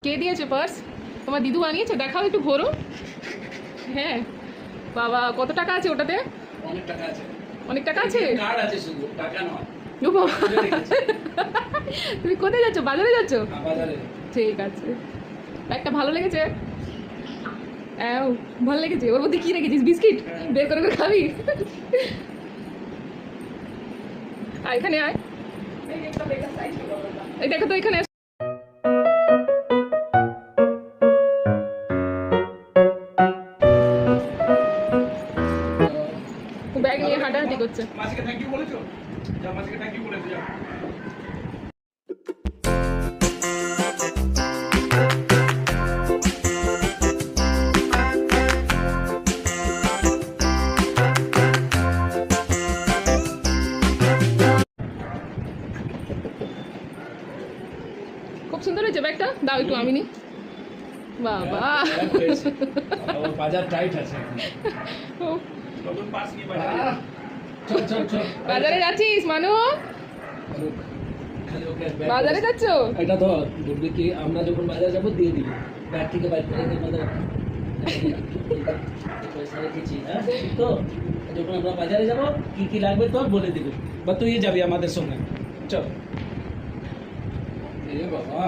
কে দিয়েছে পার্স? তোমার দিদু বানিয়েছে? দেখাও একটু ঘোরো। হ্যাঁ বাবা, কত টাকা আছে ওটাতে? অনেক টাকা আছে। অনেক টাকা আছে? কার্ড আছে, শুধু টাকা নয়। ও বাবা, তুমি কোথায় যাচ্ছ? বাজারে যাচ্ছ? বাজারে। ঠিক আছে। ব্যাগটা ভালো লেগেছে? ভালো লেগেছে। ওর মধ্যে কি রেখেছিস? বিস্কিট বের করে করে খাবি? এখানে আয়। এই দেখো তো এখানে। ব্যাগ নিয়ে হাঁটাহাঁটি করছে। মাঝিকে থ্যাংক ইউ বলেছো? যাও, মাঝিকে থ্যাংক ইউ বলেছো, যাও। খুব সুন্দর হয়েছে ব্যাগটা। দাও একটু আমি নি। বাবা, বাজার টাইট আছে। নতুন পাস নিয়ে বাজারে। চল চল চল। বাজারে যাচ্ছিস মানু? বাজারে যাচ্ছ? এটা তো বলবি কি, আমরা যখন বাজারে যাবো দিয়ে দিবি, ব্যাগ থেকে বাইর করে দিয়ে আমাদের পয়সা রেখেছি। হ্যাঁ তো যখন আমরা বাজারে যাবো কি কি লাগবে তোর বলে দিবি, বা তুই যাবি আমাদের সঙ্গে। চল। এ বাবা।